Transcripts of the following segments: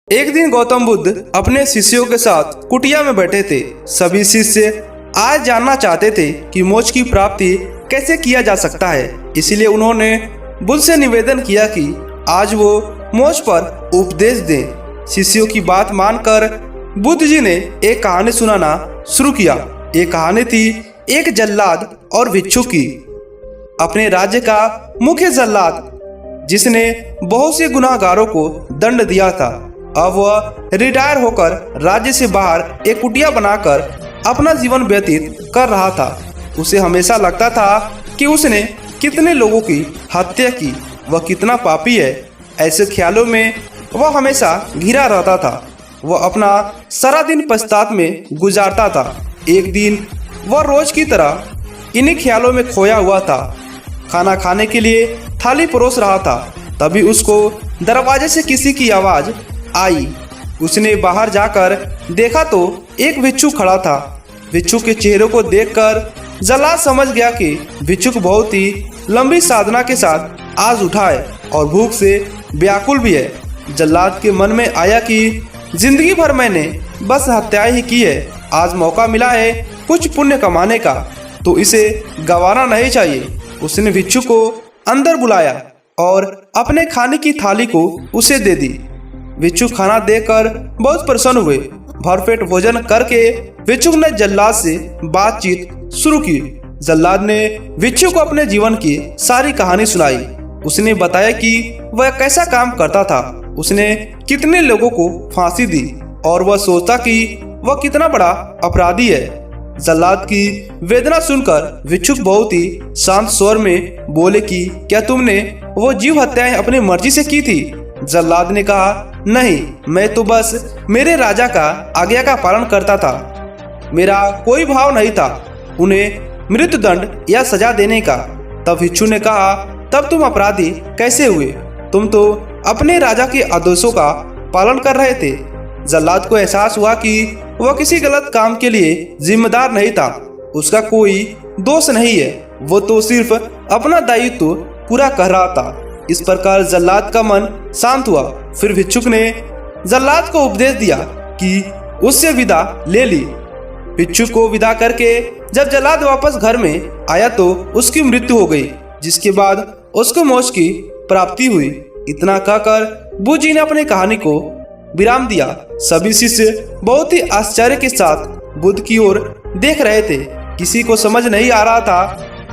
एक दिन गौतम बुद्ध अपने शिष्यों के साथ कुटिया में बैठे थे। सभी शिष्य आज जानना चाहते थे कि मोक्ष की प्राप्ति कैसे किया जा सकता है। इसलिए उन्होंने बुद्ध से निवेदन किया कि आज वो मोक्ष पर उपदेश दें। शिष्यों की बात मानकर बुद्ध जी ने एक कहानी सुनाना शुरू किया। ये कहानी थी एक जल्लाद और भिक्षु की। अपने राज्य का मुख्य जल्लाद जिसने बहुत से गुनाहगारों को दंड दिया था, अब वह रिटायर होकर राज्य से बाहर एक कुटिया बनाकर अपना जीवन व्यतीत कर रहा था। उसे हमेशा लगता था कि उसने कितने लोगों की हत्या की, वह कितना पापी है। ऐसे ख्यालों में वह हमेशा घिरा रहता था। वह अपना सारा दिन पश्चाताप में गुजारता था। एक दिन वह रोज की तरह इन्हीं ख्यालों में खोया हुआ था। खाना खाने के लिए थाली परोस रहा था, तभी उसको दरवाजे से किसी की आवाज आई। उसने बाहर जाकर देखा तो एक भिक्षु खड़ा था। भिक्षु के चेहरे को देखकर जल्लाद समझ गया कि भिक्षुक बहुत ही लंबी साधना के साथ आज उठा है और भूख से व्याकुल भी है। जल्लाद के मन में आया कि जिंदगी भर मैंने बस हत्याएं ही की है, आज मौका मिला है कुछ पुण्य कमाने का, तो इसे गंवाना नहीं चाहिए। उसने भिक्षु को अंदर बुलाया और अपने खाने की थाली को उसे दे दी। भिक्षु खाना देकर बहुत प्रसन्न हुए। भरपेट भोजन करके भिक्षुक ने जल्लाद से बातचीत शुरू की। जल्लाद ने भिक्षु को अपने जीवन की सारी कहानी सुनाई। उसने बताया कि वह कैसा काम करता था, उसने कितने लोगों को फांसी दी और वह सोचता कि वह कितना बड़ा अपराधी है। जल्लाद की वेदना सुनकर भिक्षुक बहुत ही शांत स्वर में बोले कि क्या तुमने वो जीव हत्याएं अपनी मर्जी से की थी? जल्लाद ने कहा, नहीं, मैं तो बस मेरे राजा का आज्ञा का पालन करता था। मेरा कोई भाव नहीं था उन्हें मृत्युदंड या सजा देने का। तब भिक्षु ने कहा, तब तुम अपराधी कैसे हुए? तुम तो अपने राजा के आदेशों का पालन कर रहे थे। जल्लाद को एहसास हुआ कि वह किसी गलत काम के लिए जिम्मेदार नहीं था। उसका कोई दोष नहीं है, वो तो सिर्फ अपना दायित्व पूरा कर रहा था। इस प्रकार जल्लाद का मन शांत हुआ। फिर भिक्षुक ने जल्लाद को उपदेश दिया कि उससे विदा ले ली। भिक्षुक को विदा करके जब जल्लाद वापस घर में आया तो उसकी मृत्यु हो गई, जिसके बाद उसको मोक्ष की प्राप्ति हुई। इतना कहकर बुद्ध जी ने अपनी कहानी को विराम दिया। सभी शिष्य बहुत ही आश्चर्य के साथ बुद्ध की ओर देख रहे थे। किसी को समझ नहीं आ रहा था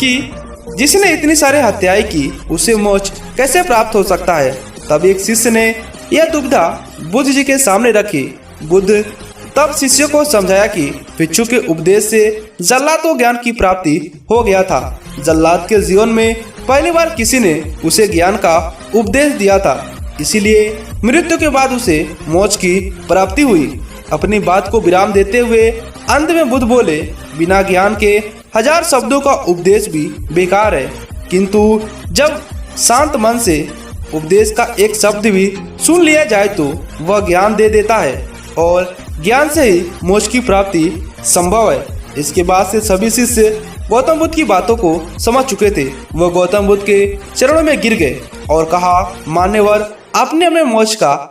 कि जिसने इतनी सारी हत्याएं की उसे मोक्ष कैसे प्राप्त हो सकता है। तब एक शिष्य ने यह दुविधा बुद्ध जी के सामने रखी। बुद्ध तब शिष्यों को समझाया कि भिक्षु के उपदेश से जल्लाद को ज्ञान की प्राप्ति हो गया था। जल्लाद के जीवन में पहली बार किसी ने उसे ज्ञान का उपदेश दिया था, इसीलिए मृत्यु के बाद उसे मोक्ष की प्राप्ति हुई। अपनी बात को विराम देते हुए अंत में बुद्ध बोले, बिना ज्ञान के 1000 शब्दों का उपदेश भी बेकार है, किंतु जब शांत मन से उपदेश का एक शब्द भी सुन लिया जाए तो वह ज्ञान दे देता है और ज्ञान से ही मोक्ष की प्राप्ति संभव है। इसके बाद से सभी शिष्य गौतम बुद्ध की बातों को समझ चुके थे। वह गौतम बुद्ध के चरणों में गिर गए और कहा, मान्यवर, आपने हमें मोक्ष का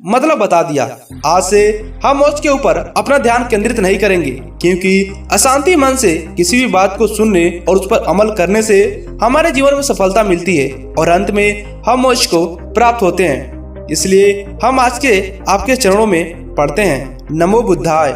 मतलब बता दिया। आज से हम मोक्ष के ऊपर अपना ध्यान केंद्रित नहीं करेंगे, क्योंकि अशांति मन से किसी भी बात को सुनने और उस पर अमल करने से हमारे जीवन में सफलता मिलती है और अंत में हम मोक्ष को प्राप्त होते हैं। इसलिए हम आज के आपके चरणों में पढ़ते हैं, नमो बुद्धाय।